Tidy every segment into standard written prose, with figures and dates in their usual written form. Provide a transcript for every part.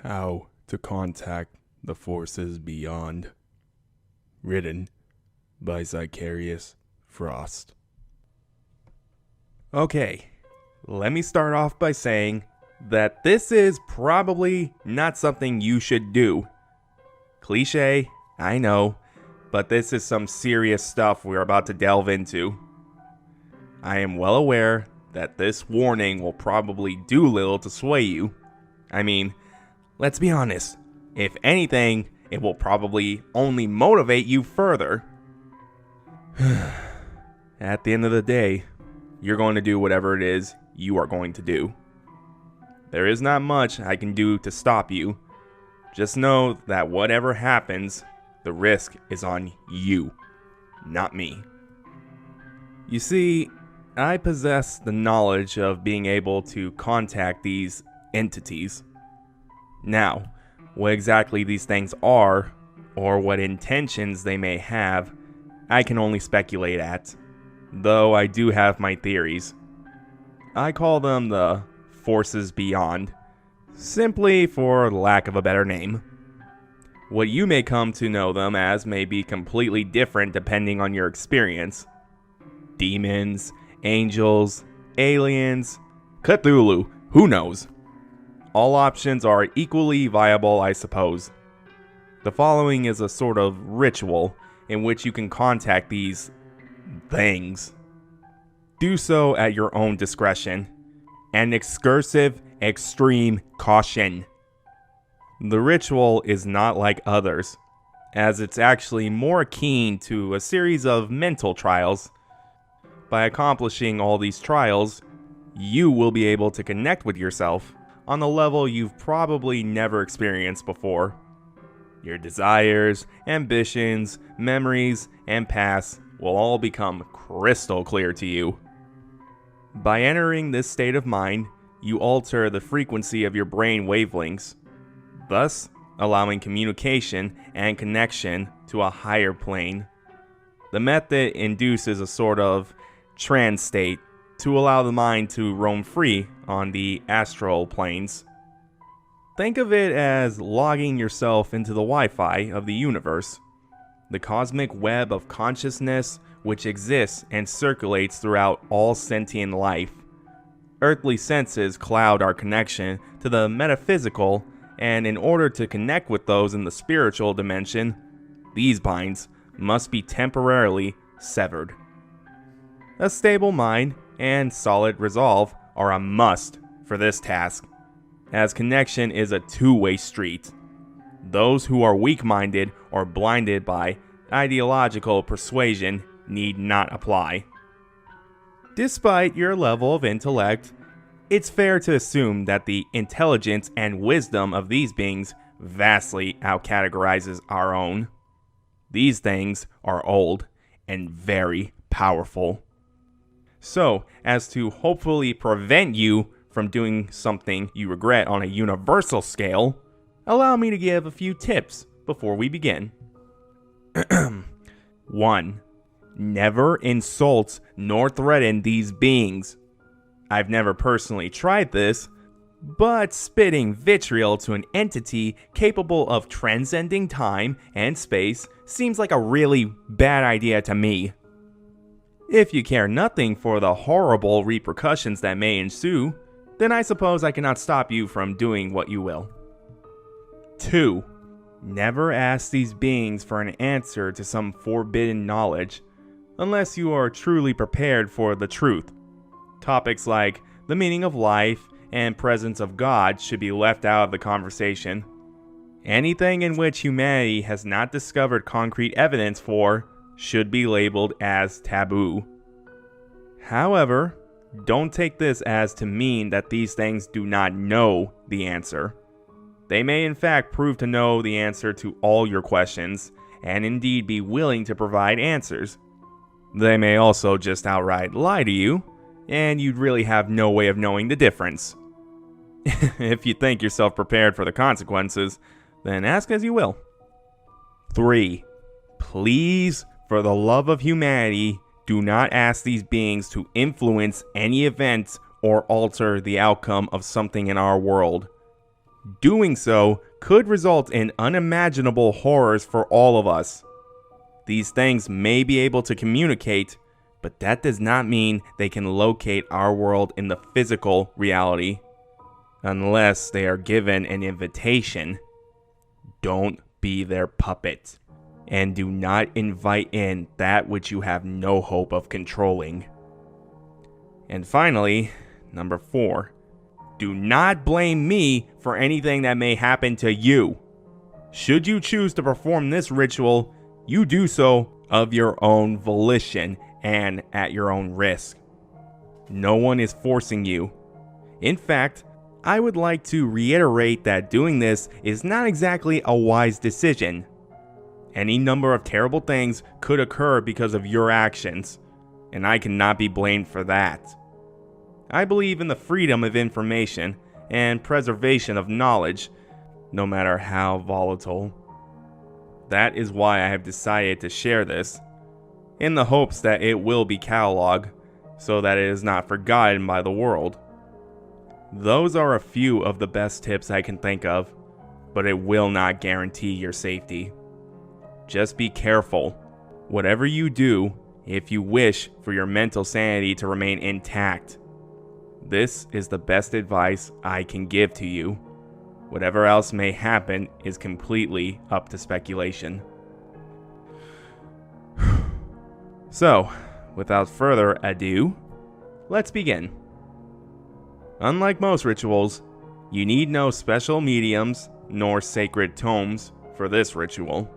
How to Contact the Forces Beyond. Written by Zachariusfrost. Okay, let me start off by saying that this is probably not something you should do. Cliche, I know, but this is some serious stuff we're about to delve into. I am well aware that this warning will probably do little to sway you. I mean, let's be honest, if anything, it will probably only motivate you further. At the end of the day, you're going to do whatever it is you are going to do. There is not much I can do to stop you. Just know that whatever happens, the risk is on you, not me. You see, I possess the knowledge of being able to contact these entities. Now, what exactly these things are, or what intentions they may have, I can only speculate at, though I do have my theories. I call them the Forces Beyond, simply for lack of a better name. What you may come to know them as may be completely different depending on your experience. Demons, angels, aliens, Cthulhu, who knows? All options are equally viable, I suppose. The following is a sort of ritual in which you can contact these things. Do so at your own discretion. And excursive, extreme caution. The ritual is not like others, as it's actually more akin to a series of mental trials. By accomplishing all these trials, you will be able to connect with yourself on a level you've probably never experienced before. Your desires, ambitions, memories, and past will all become crystal clear to you. By entering this state of mind, you alter the frequency of your brain wavelengths, thus allowing communication and connection to a higher plane. The method induces a sort of trance state to allow the mind to roam free on the astral planes. Think of it as logging yourself into the Wi-Fi of the universe, the cosmic web of consciousness which exists and circulates throughout all sentient life. Earthly senses cloud our connection to the metaphysical, and in order to connect with those in the spiritual dimension, these binds must be temporarily severed. A stable mind and solid resolve are a must for this task, as connection is a two-way street. Those who are weak-minded or blinded by ideological persuasion need not apply. Despite your level of intellect, it's fair to assume that the intelligence and wisdom of these beings vastly outcategorizes our own. These things are old and very powerful. So, as to hopefully prevent you from doing something you regret on a universal scale, allow me to give a few tips before we begin. 1. Never insult nor threaten these beings. I've never personally tried this, but spitting vitriol to an entity capable of transcending time and space seems like a really bad idea to me. If you care nothing for the horrible repercussions that may ensue, then I suppose I cannot stop you from doing what you will. 2. Never ask these beings for an answer to some forbidden knowledge, unless you are truly prepared for the truth. Topics like the meaning of life and presence of God should be left out of the conversation. Anything in which humanity has not discovered concrete evidence for should be labeled as taboo. However, don't take this as to mean that these things do not know the answer. They may in fact prove to know the answer to all your questions, and indeed be willing to provide answers. They may also just outright lie to you, and you'd really have no way of knowing the difference. If you think yourself prepared for the consequences, then ask as you will. 3. Please, for the love of humanity, do not ask these beings to influence any events or alter the outcome of something in our world. Doing so could result in unimaginable horrors for all of us. These things may be able to communicate, but that does not mean they can locate our world in the physical reality. Unless they are given an invitation. Don't be their puppet. And do not invite in that which you have no hope of controlling. And finally, number 4. Do not blame me for anything that may happen to you. Should you choose to perform this ritual, you do so of your own volition and at your own risk. No one is forcing you. In fact, I would like to reiterate that doing this is not exactly a wise decision. Any number of terrible things could occur because of your actions, and I cannot be blamed for that. I believe in the freedom of information and preservation of knowledge, no matter how volatile. That is why I have decided to share this, in the hopes that it will be cataloged, so that it is not forgotten by the world. Those are a few of the best tips I can think of, but it will not guarantee your safety. Just be careful. Whatever you do, if you wish for your mental sanity to remain intact. This is the best advice I can give to you. Whatever else may happen is completely up to speculation. So, without further ado, let's begin. Unlike most rituals, you need no special mediums nor sacred tomes for this ritual.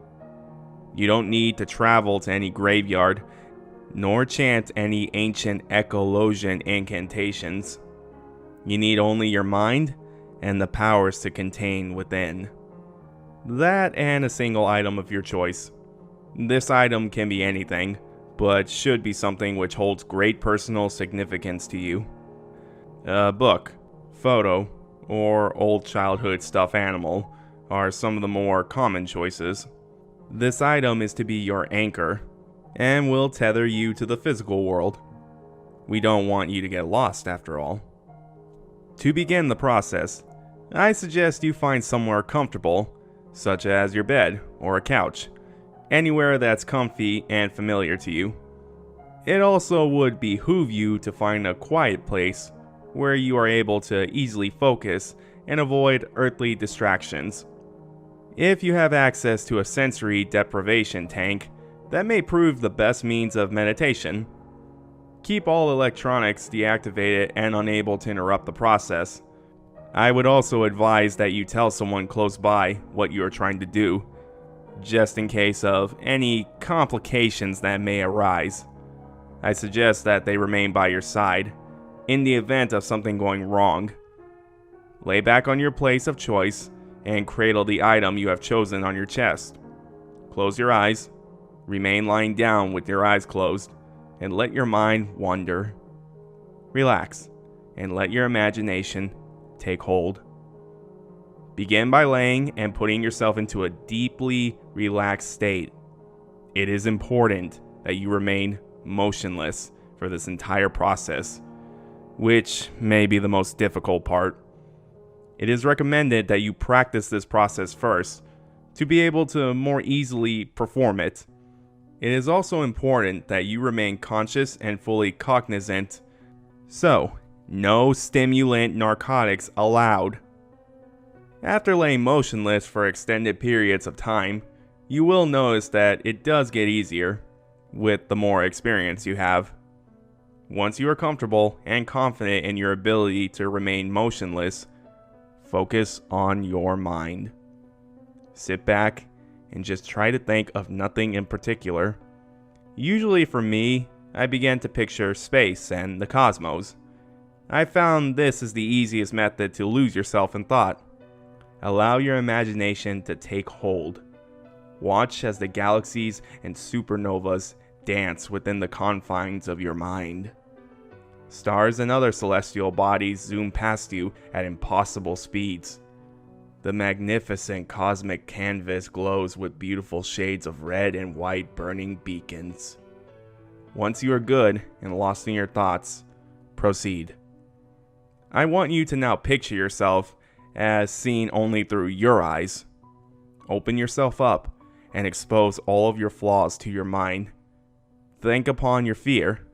You don't need to travel to any graveyard, nor chant any ancient echolosion incantations. You need only your mind and the powers to contain within. That and a single item of your choice. This item can be anything, but should be something which holds great personal significance to you. A book, photo, or old childhood stuffed animal are some of the more common choices. This item is to be your anchor, and will tether you to the physical world. We don't want you to get lost after all. To begin the process, I suggest you find somewhere comfortable, such as your bed or a couch, anywhere that's comfy and familiar to you. It also would behoove you to find a quiet place where you are able to easily focus and avoid earthly distractions. If you have access to a sensory deprivation tank, that may prove the best means of meditation. Keep all electronics deactivated and unable to interrupt the process. I would also advise that you tell someone close by what you are trying to do, just in case of any complications that may arise. I suggest that they remain by your side, in the event of something going wrong. Lay back on your place of choice and cradle the item you have chosen on your chest. Close your eyes, remain lying down with your eyes closed, and let your mind wander. Relax, and let your imagination take hold. Begin by laying and putting yourself into a deeply relaxed state. It is important that you remain motionless for this entire process, which may be the most difficult part. It is recommended that you practice this process first to be able to more easily perform it. It is also important that you remain conscious and fully cognizant. So, no stimulant narcotics allowed. After laying motionless for extended periods of time, you will notice that it does get easier with the more experience you have. Once you are comfortable and confident in your ability to remain motionless, focus on your mind. Sit back and just try to think of nothing in particular. Usually for me, I began to picture space and the cosmos. I found this is the easiest method to lose yourself in thought. Allow your imagination to take hold. Watch as the galaxies and supernovas dance within the confines of your mind. Stars and other celestial bodies zoom past you at impossible speeds. The magnificent cosmic canvas glows with beautiful shades of red and white burning beacons. Once you are good and lost in your thoughts, proceed. I want you to now picture yourself as seen only through your eyes. Open yourself up and expose all of your flaws to your mind. Think upon your fear.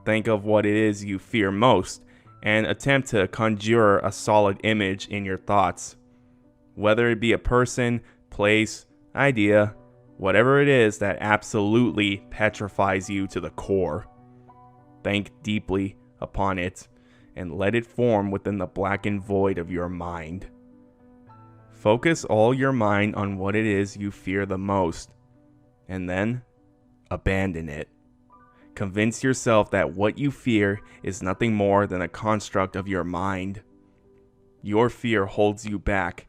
Think of what it is you fear most and attempt to conjure a solid image in your thoughts. Whether it be a person, place, idea, whatever it is that absolutely petrifies you to the core. Think deeply upon it and let it form within the blackened void of your mind. Focus all your mind on what it is you fear the most, and then abandon it. Convince yourself that what you fear is nothing more than a construct of your mind. Your fear holds you back,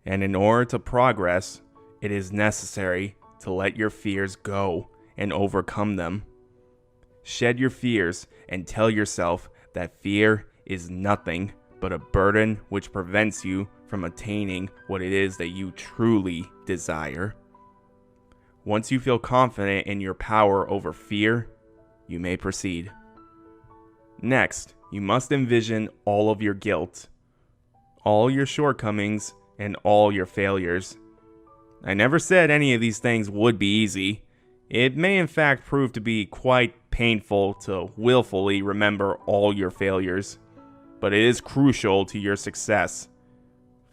and in order to progress, it is necessary to let your fears go and overcome them. Shed your fears and tell yourself that fear is nothing but a burden which prevents you from attaining what it is that you truly desire. Once you feel confident in your power over fear, you may proceed. Next, you must envision all of your guilt, all your shortcomings, and all your failures. I never said any of these things would be easy. It may in fact prove to be quite painful to willfully remember all your failures, but it is crucial to your success.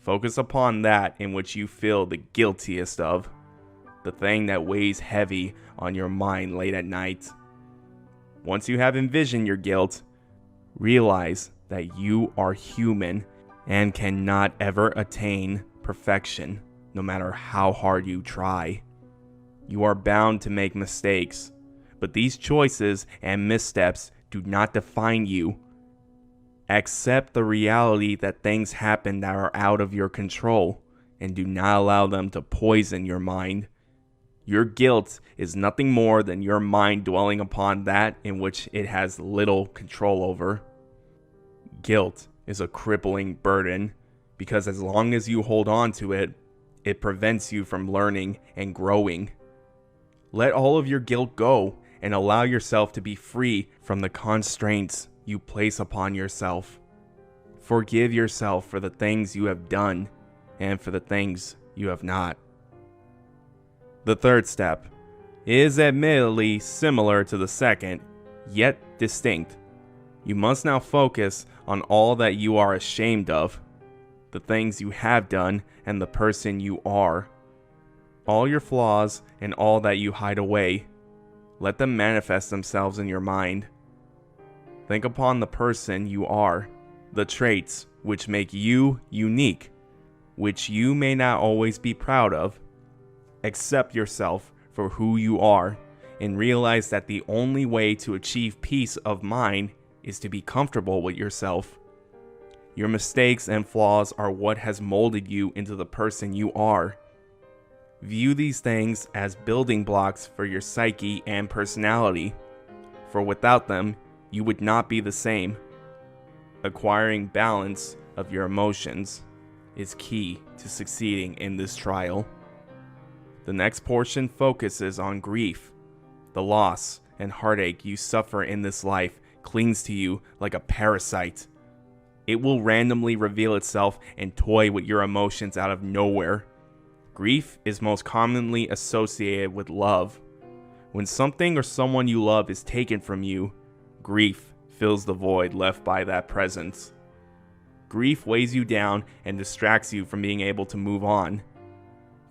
Focus upon that in which you feel the guiltiest of, the thing that weighs heavy on your mind late at night. Once you have envisioned your guilt, realize that you are human and cannot ever attain perfection, no matter how hard you try. You are bound to make mistakes, but these choices and missteps do not define you. Accept the reality that things happen that are out of your control, and do not allow them to poison your mind. Your guilt is nothing more than your mind dwelling upon that in which it has little control over. Guilt is a crippling burden because as long as you hold on to it, it prevents you from learning and growing. Let all of your guilt go and allow yourself to be free from the constraints you place upon yourself. Forgive yourself for the things you have done and for the things you have not. The third step is admittedly similar to the second, yet distinct. You must now focus on all that you are ashamed of, the things you have done and the person you are. All your flaws and all that you hide away, let them manifest themselves in your mind. Think upon the person you are, the traits which make you unique, which you may not always be proud of. Accept yourself for who you are and realize that the only way to achieve peace of mind is to be comfortable with yourself. Your mistakes and flaws are what has molded you into the person you are. View these things as building blocks for your psyche and personality, for without them, you would not be the same. Acquiring balance of your emotions is key to succeeding in this trial. The next portion focuses on grief. The loss and heartache you suffer in this life clings to you like a parasite. It will randomly reveal itself and toy with your emotions out of nowhere. Grief is most commonly associated with love. When something or someone you love is taken from you, grief fills the void left by that presence. Grief weighs you down and distracts you from being able to move on.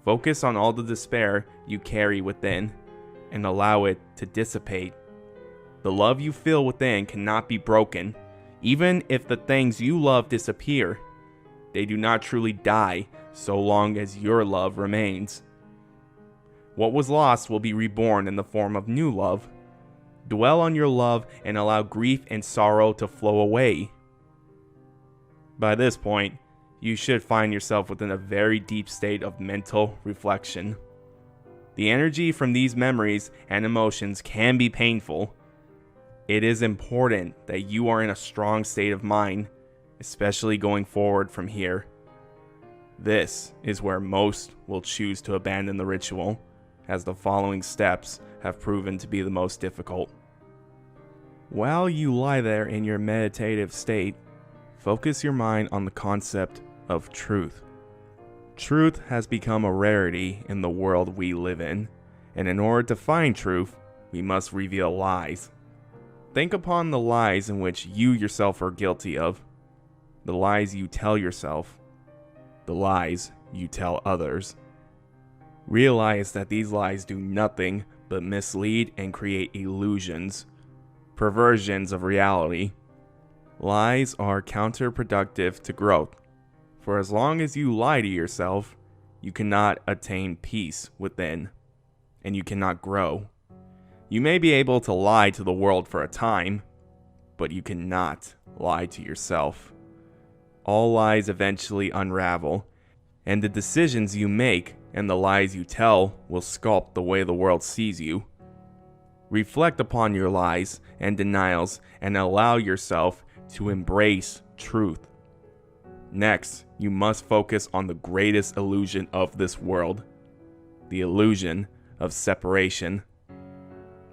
Focus on all the despair you carry within and allow it to dissipate. The love you feel within cannot be broken. Even if the things you love disappear, they do not truly die so long as your love remains. What was lost will be reborn in the form of new love. Dwell on your love and allow grief and sorrow to flow away. By this point, you should find yourself within a very deep state of mental reflection. The energy from these memories and emotions can be painful. It is important that you are in a strong state of mind, especially going forward from here. This is where most will choose to abandon the ritual, as the following steps have proven to be the most difficult. While you lie there in your meditative state, focus your mind on the concept of truth. Truth has become a rarity in the world we live in, and in order to find truth, we must reveal lies. Think upon the lies in which you yourself are guilty of, the lies you tell yourself, the lies you tell others. Realize that these lies do nothing but mislead and create illusions, perversions of reality. Lies are counterproductive to growth. For as long as you lie to yourself, you cannot attain peace within, and you cannot grow. You may be able to lie to the world for a time, but you cannot lie to yourself. All lies eventually unravel, and the decisions you make and the lies you tell will sculpt the way the world sees you. Reflect upon your lies and denials and allow yourself to embrace truth. Next, you must focus on the greatest illusion of this world, the illusion of separation.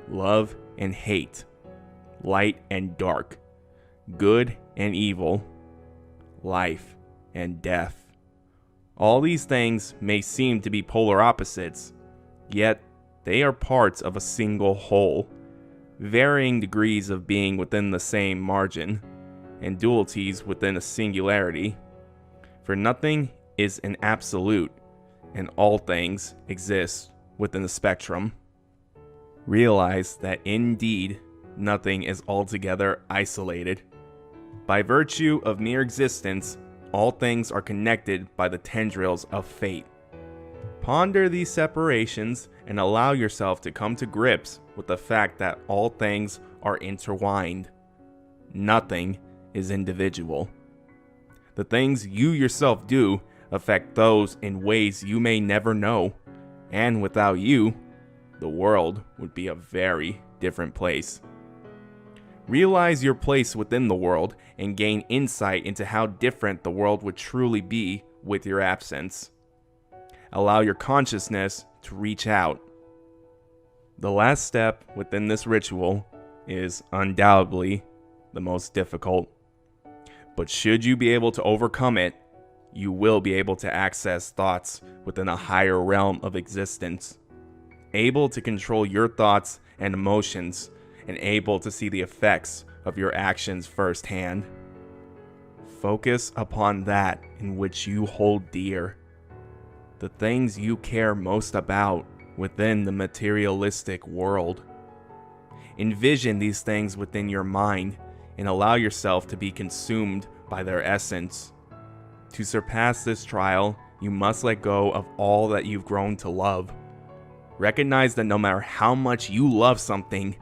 Love and hate, light and dark, good and evil, life and death. All these things may seem to be polar opposites, yet they are parts of a single whole, varying degrees of being within the same margin, and dualities within a singularity. For nothing is an absolute, and all things exist within the spectrum. Realize that indeed nothing is altogether isolated. By virtue of mere existence, all things are connected by the tendrils of fate. Ponder these separations and allow yourself to come to grips with the fact that all things are intertwined. Nothing is individual. The things you yourself do affect those in ways you may never know, and without you, the world would be a very different place. Realize your place within the world and gain insight into how different the world would truly be with your absence. Allow your consciousness to reach out. The last step within this ritual is undoubtedly the most difficult. But should you be able to overcome it, you will be able to access thoughts within a higher realm of existence, able to control your thoughts and emotions, and able to see the effects of your actions firsthand. Focus upon that in which you hold dear, the things you care most about within the materialistic world. Envision these things within your mind and allow yourself to be consumed by their essence. To surpass this trial, you must let go of all that you've grown to love. Recognize that no matter how much you love something,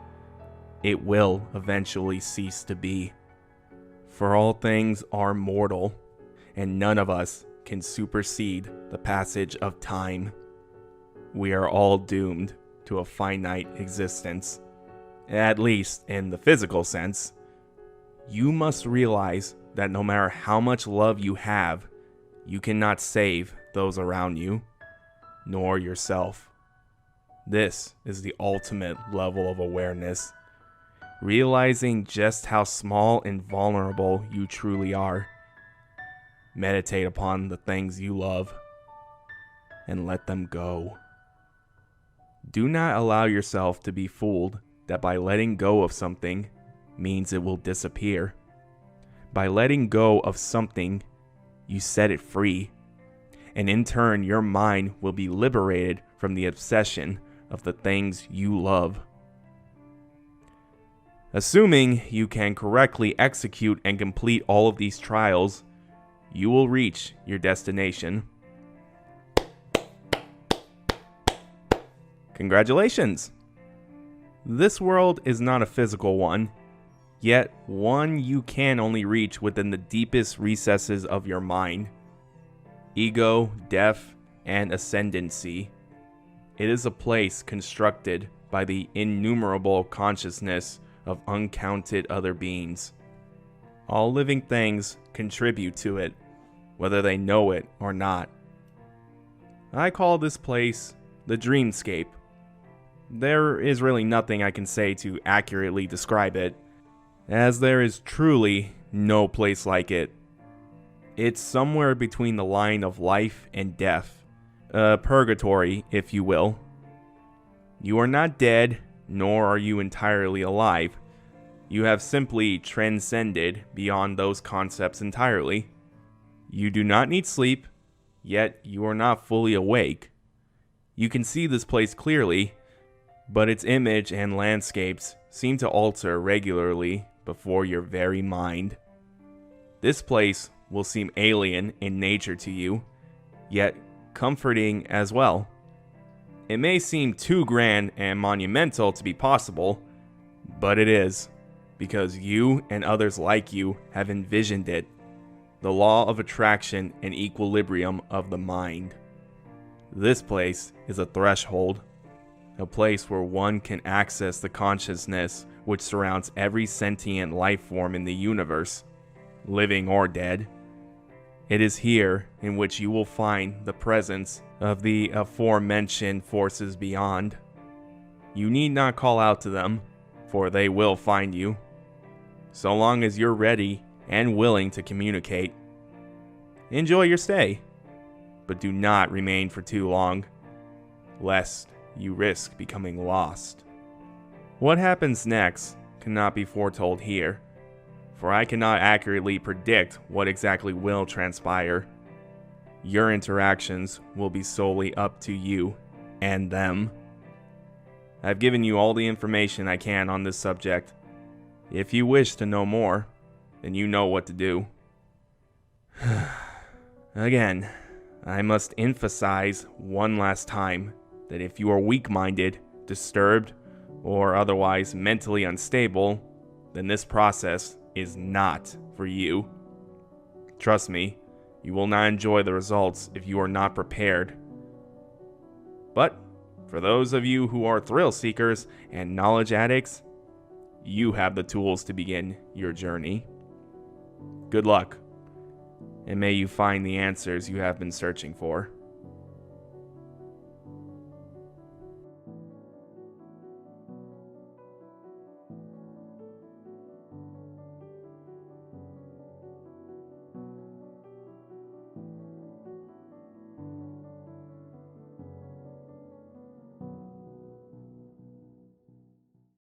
it will eventually cease to be. For all things are mortal, and none of us can supersede the passage of time. We are all doomed to a finite existence, at least in the physical sense. You must realize that no matter how much love you have, you cannot save those around you, nor yourself. This is the ultimate level of awareness, realizing just how small and vulnerable you truly are. Meditate upon the things you love and let them go. Do not allow yourself to be fooled that by letting go of something means it will disappear. By letting go of something, you set it free, and in turn your mind will be liberated from the obsession of the things you love. Assuming you can correctly execute and complete all of these trials, you will reach your destination. Congratulations! This world is not a physical one, yet one you can only reach within the deepest recesses of your mind. Ego, death, and ascendancy. It is a place constructed by the innumerable consciousness of uncounted other beings. All living things contribute to it, whether they know it or not. I call this place the dreamscape. There is really nothing I can say to accurately describe it, as there is truly no place like it. It's somewhere between the line of life and death. Purgatory, if you will. You are not dead, nor are you entirely alive. You have simply transcended beyond those concepts entirely. You do not need sleep, yet you are not fully awake. You can see this place clearly, but its image and landscapes seem to alter regularly before your very mind. This place will seem alien in nature to you, yet comforting as well. It may seem too grand and monumental to be possible, but it is, because you and others like you have envisioned it. The law of attraction and equilibrium of the mind. This place is a threshold, a place where one can access the consciousness which surrounds every sentient life form in the universe, living or dead. It is here in which you will find the presence of the aforementioned forces beyond. You need not call out to them, for they will find you, so long as you're ready and willing to communicate. Enjoy your stay, but do not remain for too long, lest you risk becoming lost. What happens next cannot be foretold here, for I cannot accurately predict what exactly will transpire. Your interactions will be solely up to you and them. I've given you all the information I can on this subject. If you wish to know more, then you know what to do. Again, I must emphasize one last time that if you are weak-minded, disturbed, or otherwise mentally unstable, then this process is not for you. Trust me, you will not enjoy the results if you are not prepared. But for those of you who are thrill seekers and knowledge addicts, you have the tools to begin your journey. Good luck, and may you find the answers you have been searching for.